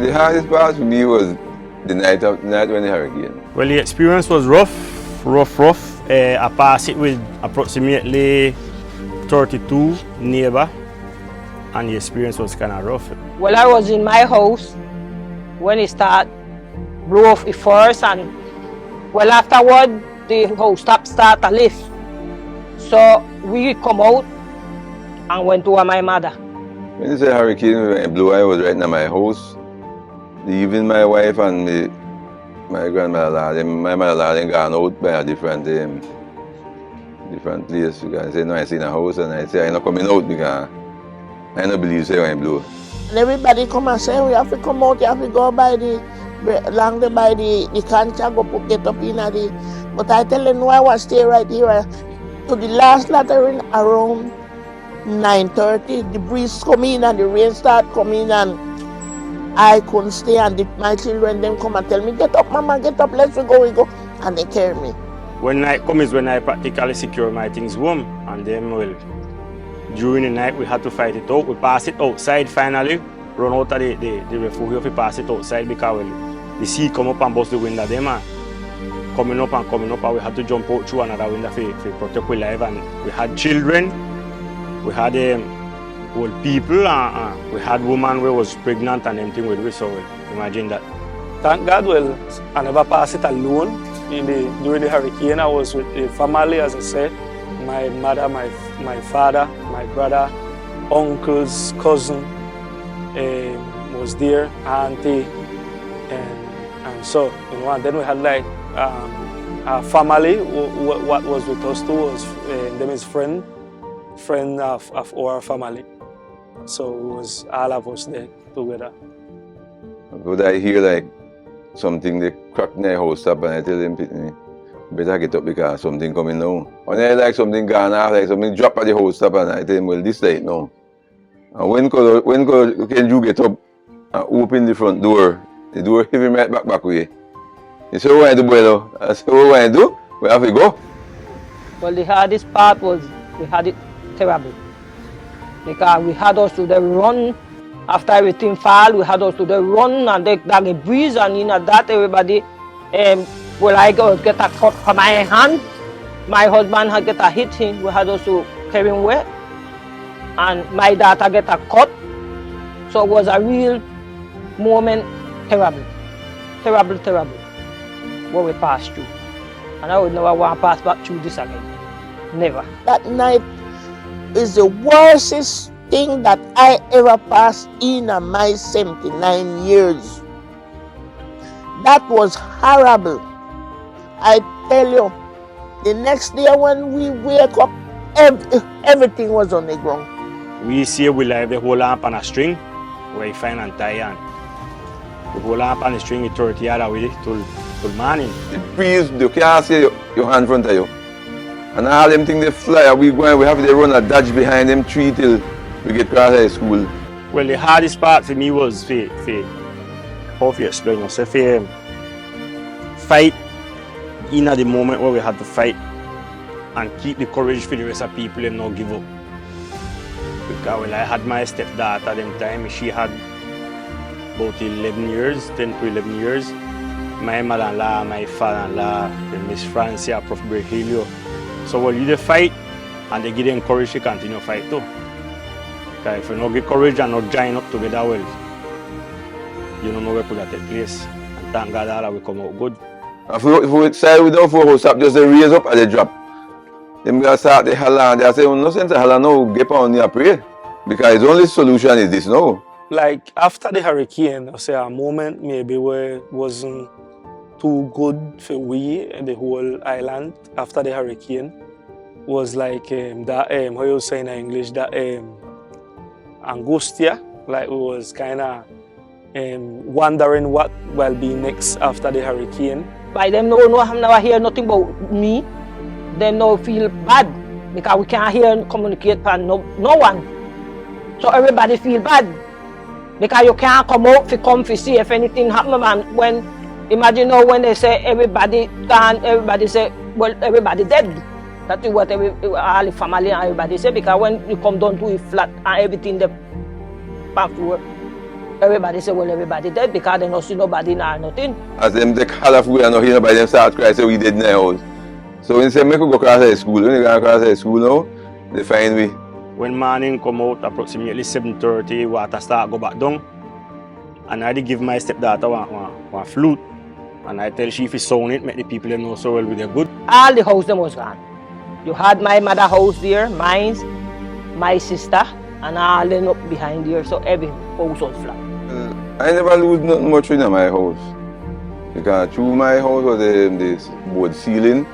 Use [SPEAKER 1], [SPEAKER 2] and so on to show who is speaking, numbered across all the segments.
[SPEAKER 1] the hardest part for me was the night when the hurricane.
[SPEAKER 2] Well, the experience was rough. I passed it with approximately 32 neighbors, and the experience was kind of rough.
[SPEAKER 3] Well, I was in my house when it started blew off the first, and well, afterward the house start to lift. So we come out and went to my mother.
[SPEAKER 1] When the hurricane blew, I was right in my house. Even my wife and my grandmother, my mother gone out by a different place because I say no, I see in a house, and I say I'm not coming out because I don't believe say when it blew.
[SPEAKER 4] And everybody come and say we have to come out, you have to go by the cancha, go get up in the. But I tell them no, I want to stay right here. To the last lattering around 9:30, the breeze come in and the rain start coming, and I couldn't stay, and my children then come and tell me, get up mama, get up, let's go, and they carry me.
[SPEAKER 2] When night comes is when I practically secure my things home, and then well, during the night we had to fight it out. We passed it outside finally, run out of the refuge, we pass it outside because well, the sea come up and bust the window them, and coming up, and we had to jump out through another window to protect our life. And we had children, we had old people, and we had woman who was pregnant and everything with us, so imagine that.
[SPEAKER 5] Thank God, well, I never passed it alone. During the hurricane, I was with the family, as I said. My mother, my father, my brother, uncles, cousin was there, auntie, and so, you know, and then we had like our family. What was with us too was them is friend of our family. So it was all of us there together.
[SPEAKER 1] But I hear like something they crack in their house up, and I tell them, better get up because something coming now. When I like something gone off, like something drop at the house up, and I tell them, well, this night now. And when can you get up and open the front door? The door hit me right back way. He said, what I do, Buelo? I said, what I do? We have to go.
[SPEAKER 3] Well, the hardest part was we had it terrible. Because we had us to the run. After everything fall, we had us to the run, and the breeze, and you know that everybody, well, I get a cut from my hand. My husband had get a hit him. We had us to carry him away, and my daughter get a cut. So it was a real moment, terrible, what we passed through. And I would never want to pass back through this again. Never.
[SPEAKER 4] That night is the worstest thing that I ever passed in my 79 years. That was horrible. I tell you, the next day when we wake up, everything was on the ground.
[SPEAKER 2] We see we live the whole lamp on a string, where you find and tie, and the whole lamp on the string, you throw it the other way till morning.
[SPEAKER 1] The breeze, you can't see your hand in front of you. And all them things they fly, we have to run a dodge behind them tree till we get across high school.
[SPEAKER 2] Well, the hardest part for me was how to explain yourself, fight in at the moment where we had to fight and keep the courage for the rest of people and not give up. Because well, I had my stepdaughter at the time, she had about 11 years, 10 to 11 years. My mother-in-law, my father-in-law, Miss Francia, Prof. Berhelio. So well, you they fight and they give them courage to continue fight too. Because if you don't get courage and not join up together, well, you don't know where put that take place. And thank God all will come out good.
[SPEAKER 1] If we side without four stop, just they raise up and they drop. Them guys start the holler and they say, well, no sense to holler now, get on your pray. Because the only solution is this now.
[SPEAKER 5] Like after the hurricane, I say a moment maybe where it wasn't too good for we and the whole island after the hurricane was like that how you say in English, that angustia, like we was kind of wondering what will be next after the hurricane.
[SPEAKER 3] By them never hear nothing about me. Them no feel bad because we can't hear and communicate with no one. So everybody feel bad because you can't come out to see if anything happen. And when imagine now when they say everybody gone, everybody say, well, everybody dead. That is what all the family and everybody say, because when you come down to a flat and everything they pass through, Everybody say, well, everybody dead because they don't see nobody nor nothing.
[SPEAKER 1] As them take half food and not hear nobody, them start cry, say we dead in the house. So when they say, make we go across the school, when they go across the school now, they find we.
[SPEAKER 2] When morning come out, approximately 7:30, water start go back down. And I did give my stepdaughter one flute. And I tell she if you sound it, make the people them know so well with their good.
[SPEAKER 3] All the house them was gone. You had my mother house there, mine, my sister, and all them up behind there, so every house was flat.
[SPEAKER 1] I never lose nothing much in my house. Because through my house was this board ceiling,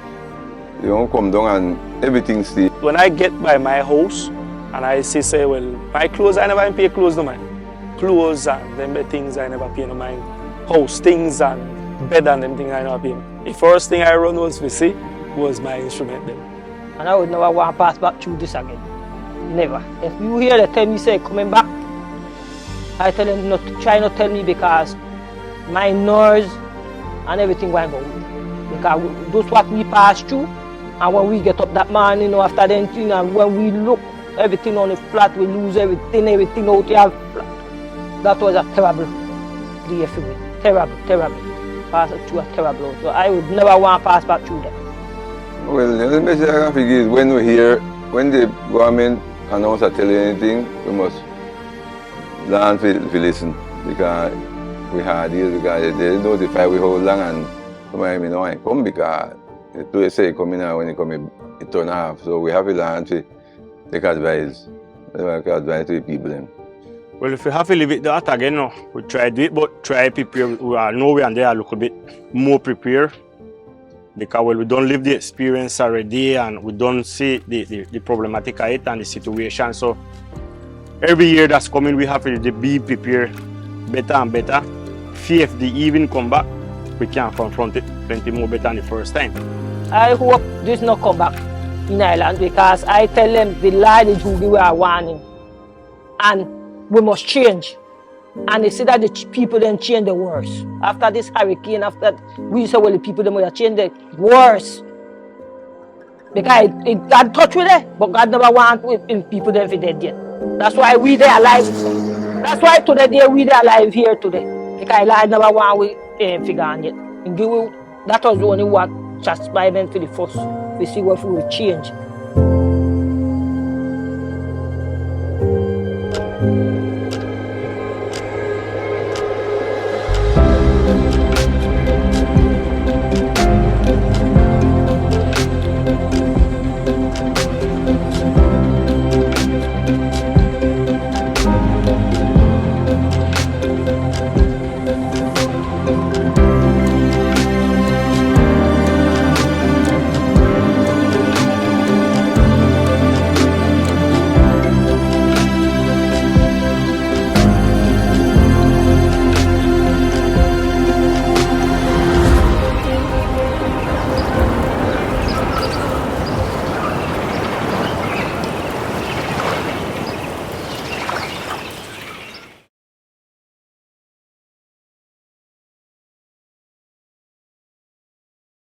[SPEAKER 1] you don't come down and everything stay.
[SPEAKER 5] When I get by my house and I say, well, my clothes, I never pay clothes no mind. Clothes and them things I never pay no mind. House things and bed and them things I never pay. The first thing I run was to see was my instrument then.
[SPEAKER 3] And I would never want to pass back through this again. Never. If you hear the tell me say coming back, I tell them not to try not tell me because my nerves and everything going to go. Because that's what we pass through. And when we get up that morning, after then, when we look everything on the flat, we lose everything out here flat. That was a terrible day for me. Terrible. Pass through a terrible. So I would never want to pass back through that.
[SPEAKER 1] Well, the message I can figure is when we hear, when the government announce or tell you anything, we must learn to listen. Because we had this, because they notify we how long and somebody may not come because they say come in and when they come it turn off. So we have to learn to take advice. Take advice to the people then.
[SPEAKER 2] Well, if we have to leave it that again, no, we try to do it, but try to prepare. We are nowhere and there a little bit more prepared. Because well, we don't live the experience already and we don't see the problematic of it and the situation. So every year that's coming, we have to be prepared better and better. If the even come back, we can confront it plenty more better than the first time.
[SPEAKER 3] I hope this not come back in Ireland because I tell them the lie is who we are warning. And we must change. And they say that the people then change the worse. After this hurricane, after we say, well, the people then will change the worse. Because God touched with it, but God never want people then to dead yet. That's why we there alive. That's why today we there alive here today. Because I never want we figure on yet. And that was the only what just by them for the first. We see what we will change.